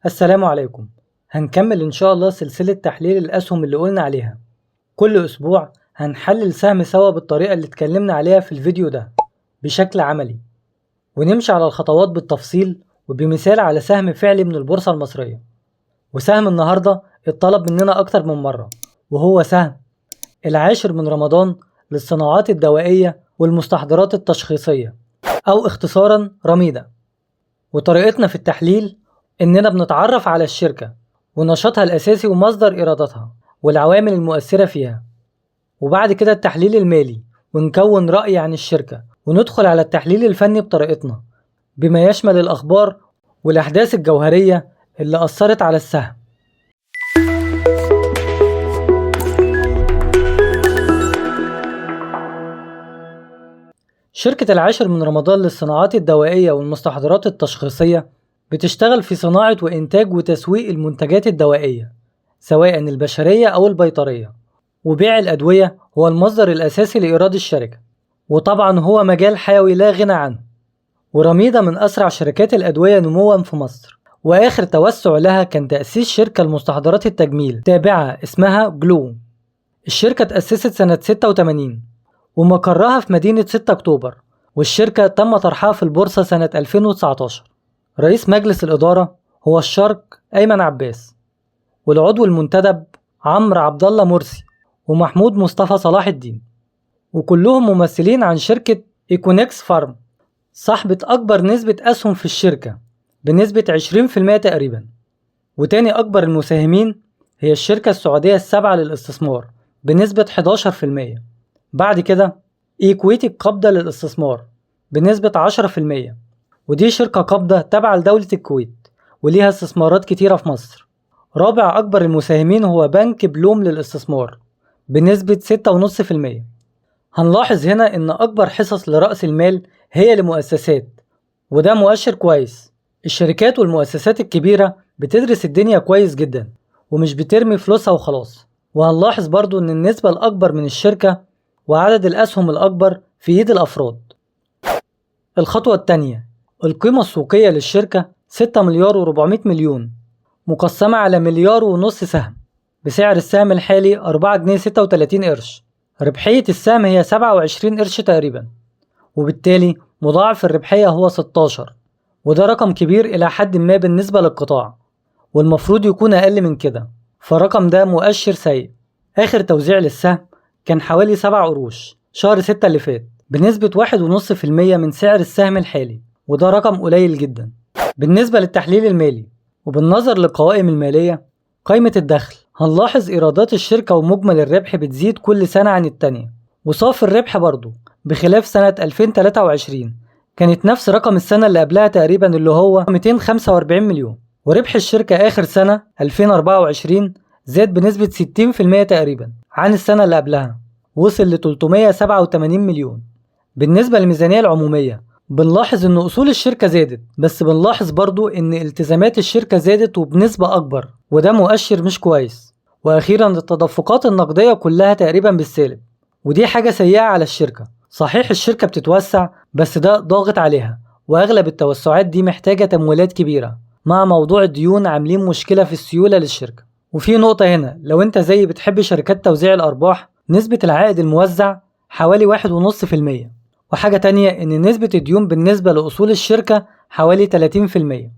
السلام عليكم. هنكمل إن شاء الله سلسلة تحليل الأسهم اللي قلنا عليها. كل أسبوع هنحلل سهم سوا بالطريقة اللي اتكلمنا عليها في الفيديو ده بشكل عملي، ونمشي على الخطوات بالتفصيل وبمثال على سهم فعلي من البورصة المصرية. وسهم النهاردة اتطلب مننا أكتر من مرة، وهو سهم العاشر من رمضان للصناعات الدوائية والمستحضرات التشخيصية، أو اختصارا رميدة. وطريقتنا في التحليل إننا بنتعرف على الشركة ونشاطها الأساسي ومصدر إيراداتها والعوامل المؤثرة فيها، وبعد كده التحليل المالي ونكون رأي عن الشركة، وندخل على التحليل الفني بطريقتنا بما يشمل الأخبار والأحداث الجوهرية اللي أثرت على السهم. شركة العاشر من رمضان للصناعات الدوائية والمستحضرات التشخيصية بتشتغل في صناعة وإنتاج وتسويق المنتجات الدوائية، سواء البشرية أو البيطرية، وبيع الأدوية هو المصدر الأساسي لإيراد الشركة، وطبعا هو مجال حيوي لا غنى عنه. ورميدة من أسرع شركات الأدوية نموا في مصر، وآخر توسع لها كان تأسيس شركة لمستحضرات التجميل تابعة اسمها جلو. الشركة تأسست سنة 86 ومقرها في مدينة 6 أكتوبر، والشركة تم طرحها في البورصة سنة 2019. رئيس مجلس الإدارة هو الشرق أيمن عباس، والعضو المنتدب عمرو عبد الله مرسي ومحمود مصطفى صلاح الدين، وكلهم ممثلين عن شركة إيكونكس فارم صاحبة أكبر نسبة أسهم في الشركة بنسبة 20% تقريبا. وتاني أكبر المساهمين هي الشركة السعودية السابعة للاستثمار بنسبة 11%. بعد كده إيكويتي قابضة للاستثمار بنسبة 10%، ودي شركة قابضة تابعة لدولة الكويت وليها استثمارات كتيرة في مصر. رابع أكبر المساهمين هو بنك بلوم للاستثمار بنسبة 6.5%. هنلاحظ هنا إن أكبر حصص لرأس المال هي لمؤسسات، وده مؤشر كويس. الشركات والمؤسسات الكبيرة بتدرس الدنيا كويس جدا ومش بترمي فلوسها وخلاص. وهنلاحظ برضو إن النسبة الأكبر من الشركة وعدد الأسهم الأكبر في إيد الأفراد. الخطوة التانية، القيمة السوقية للشركة 6 مليار و400 مليون مقسمة على 1.5 مليار سهم بسعر السهم الحالي 4 جنيه 36 قرش. ربحية السهم هي 27 قرش تقريبا، وبالتالي مضاعف الربحية هو 16، وده رقم كبير إلى حد ما بالنسبة للقطاع، والمفروض يكون أقل من كده، فرقم ده مؤشر سيء. آخر توزيع للسهم كان حوالي 7 قروش شهر 6 اللي فات بنسبة 1.5% من سعر السهم الحالي، وده رقم قليل جدا. بالنسبة للتحليل المالي وبالنظر للقوائم المالية، قائمة الدخل هنلاحظ إيرادات الشركة ومجمل الربح بتزيد كل سنة عن التانية، وصافي الربح برضو بخلاف سنة 2023 كانت نفس رقم السنة اللي قبلها تقريبا اللي هو 245 مليون. وربح الشركة آخر سنة 2024 زاد بنسبة 60% تقريبا عن السنة اللي قبلها، وصل ل 387 مليون. بالنسبة للميزانية العمومية بنلاحظ ان اصول الشركة زادت، بس بنلاحظ برضو ان التزامات الشركة زادت وبنسبة اكبر، وده مؤشر مش كويس. واخيرا التدفقات النقدية كلها تقريبا بالسالب، ودي حاجة سيئة على الشركة. صحيح الشركة بتتوسع، بس ده ضاغط عليها، واغلب التوسعات دي محتاجة تمويلات كبيرة، مع موضوع الديون عاملين مشكلة في السيولة للشركة. وفي نقطة هنا، لو انت زي بتحب شركات توزيع الارباح، نسبة العائد الموزع حوالي 1.5%. وحاجة تانية إن نسبة الديون بالنسبة لأصول الشركة حوالي 30%.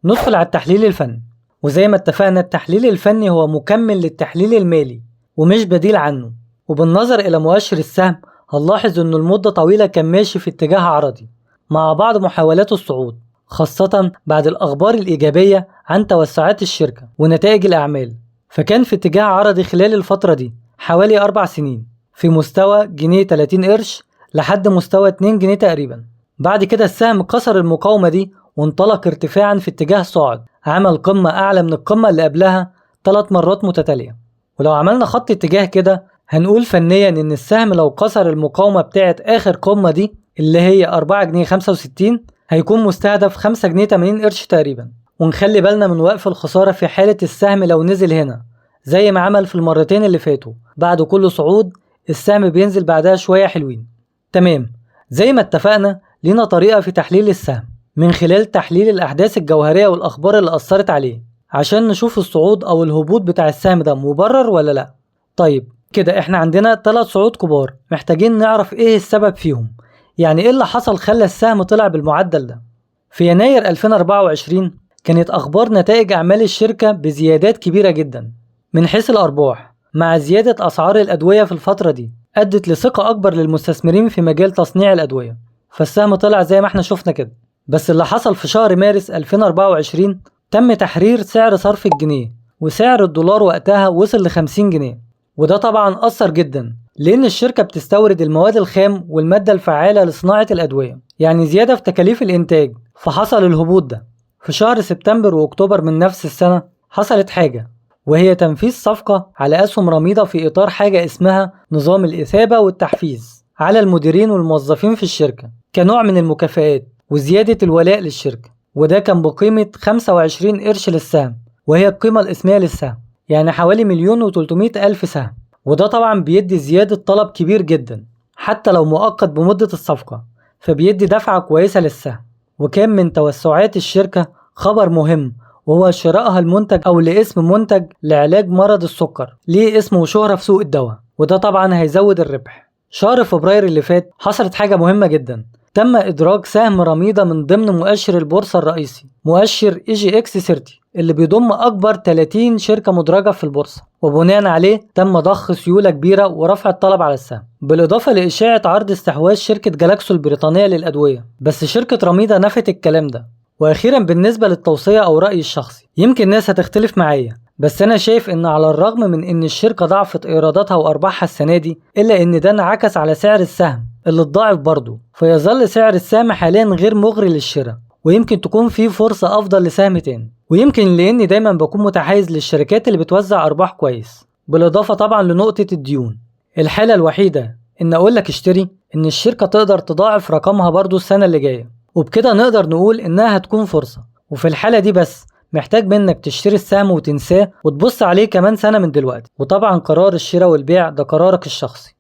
ندخل على التحليل الفني، وزي ما اتفقنا التحليل الفني هو مكمل للتحليل المالي ومش بديل عنه. وبالنظر إلى مؤشر السهم هنلاحظ إنه المدة طويلة كان ماشي في اتجاه عرضي مع بعض محاولات الصعود، خاصة بعد الأخبار الإيجابية عن توسعات الشركة ونتائج الأعمال، فكان في اتجاه عرضي خلال الفترة دي حوالي 4 سنين في مستوى جنيه 30 قرش لحد مستوى 2 جنيه تقريبا. بعد كده السهم كسر المقاومة دي وانطلق ارتفاعا في اتجاه صاعد، عمل قمة أعلى من القمة اللي قبلها 3 مرات متتالية. ولو عملنا خط اتجاه كده هنقول فنيا إن السهم لو كسر المقاومة بتاعت آخر قمة دي اللي هي 4 جنيه 65 هيكون مستهدف 5 جنيه 80 قرش تقريبا. ونخلي بالنا من وقف الخسارة في حالة السهم لو نزل هنا زي ما عمل في المرتين اللي فاتوا، بعد كل صعود السهم بينزل بعدها شوية حلوين. تمام، زي ما اتفقنا لينا طريقة في تحليل السهم، من خلال تحليل الأحداث الجوهرية والأخبار اللي أثرت عليه عشان نشوف الصعود أو الهبوط بتاع السهم ده مبرر ولا لأ. طيب كده احنا عندنا 3 صعود كبار، محتاجين نعرف ايه السبب فيهم. يعني ايه اللي حصل خلى السهم طلع بالمعدل ده؟ في يناير 2024 كانت أخبار نتائج أعمال الشركة بزيادات كبيرة جدا من حيث الأرباح، مع زيادة أسعار الأدوية في الفترة دي أدت لثقة أكبر للمستثمرين في مجال تصنيع الأدوية، فالسهم طلع زي ما احنا شفنا كده. بس اللي حصل في شهر مارس 2024 تم تحرير سعر صرف الجنيه، وسعر الدولار وقتها وصل ل50 جنيه، وده طبعا أثر جدا لأن الشركة بتستورد المواد الخام والمادة الفعالة لصناعة الأدوية، يعني زيادة في تكاليف الإنتاج، فحصل الهبوط ده. في شهر سبتمبر وأكتوبر من نفس السنة حصلت حاجة، وهي تنفيذ صفقة على أسهم رميضة في إطار حاجة اسمها نظام الإثابة والتحفيز على المديرين والموظفين في الشركة كنوع من المكافآت وزيادة الولاء للشركة، وده كان بقيمة 25 قرش للسهم، وهي القيمة الإسمية للسهم، يعني حوالي 1,300,000 سهم. وده طبعا بيدي زيادة طلب كبير جدا حتى لو مؤقت بمدة الصفقة، فبيدي دفعة كويسة للسهم. وكان من توسعات الشركة خبر مهم، وهو شرائها المنتج أو لاسم منتج لعلاج مرض السكر ليه اسم وشهرة في سوق الدواء، وده طبعا هيزود الربح. شهر فبراير اللي فات حصلت حاجة مهمة جدا، تم إدراج سهم رميضة من ضمن مؤشر البورصة الرئيسي، مؤشر EGX 30 اللي بيضم أكبر 30 شركة مدرجة في البورصة، وبناء عليه تم ضخ سيولة كبيرة ورفع الطلب على السهم، بالإضافة لإشاعة عرض استحواذ شركة جالاكسو البريطانية للأدوية، بس شركة رميضة نفت الكلام ده. وأخيرا بالنسبة للتوصية أو رأيي الشخصي، يمكن ناس هتختلف معايا، بس أنا شايف إن على الرغم من إن الشركة ضعفت إيراداتها وأرباحها السنة دي، إلا إن ده انعكس على سعر السهم اللي اتضاعف برضه، فيظل سعر السهم حاليا غير مغري للشراء، ويمكن تكون فيه فرصة أفضل لسهم تاني. ويمكن لأني دايما بكون متحيز للشركات اللي بتوزع أرباح كويس، بالإضافة طبعا لنقطة الديون. الحالة الوحيدة إن أقولك اشتري إن الشركة تقدر تضاعف رقمها برضه السنة اللي جاية، وبكده نقدر نقول إنها هتكون فرصة. وفي الحالة دي بس محتاج منك تشتري السهم وتنساه وتبص عليه كمان سنة من دلوقتي، وطبعا قرار الشراء والبيع ده قرارك الشخصي.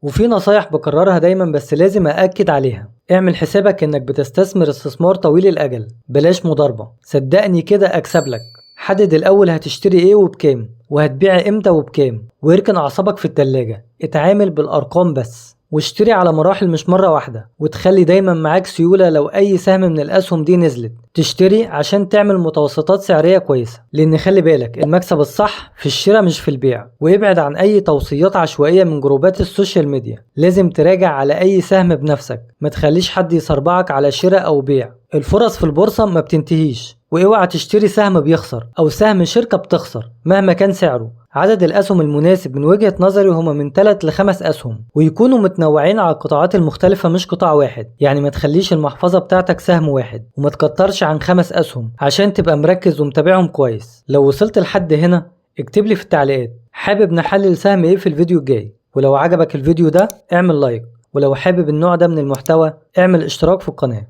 وفي نصايح بكررها دايما بس لازم أأكد عليها، اعمل حسابك إنك بتستثمر استثمار طويل الأجل، بلاش مضاربة، صدقني كده أكسب لك. حدد الأول هتشتري إيه وبكام، وهتبيع إمتى وبكام، واركن أعصابك في التلاجة، اتعامل بالأرقام بس، واشتري على مراحل مش مرة واحدة، وتخلي دايما معاك سيولة لو أي سهم من الأسهم دي نزلت تشتري عشان تعمل متوسطات سعرية كويسة، لأن خلي بالك المكسب الصح في الشراء مش في البيع. وابعد عن أي توصيات عشوائية من جروبات السوشيال ميديا، لازم تراجع على أي سهم بنفسك، ما تخليش حد يصربعك على شراء أو بيع. الفرص في البورصة ما بتنتهيش، واوعى تشتري سهم بيخسر أو سهم شركة بتخسر مهما كان سعره. عدد الأسهم المناسب من وجهة نظري هما من 3 ل5 أسهم، ويكونوا متنوعين على القطاعات المختلفة مش قطاع واحد، يعني ما تخليش المحفظة بتاعتك سهم واحد، وما تكترش عن 5 أسهم عشان تبقى مركز ومتابعهم كويس. لو وصلت لحد هنا اكتب لي في التعليقات حابب نحلل سهم ايه في الفيديو الجاي، ولو عجبك الفيديو ده اعمل لايك، ولو حابب النوع ده من المحتوى اعمل اشتراك في القناة.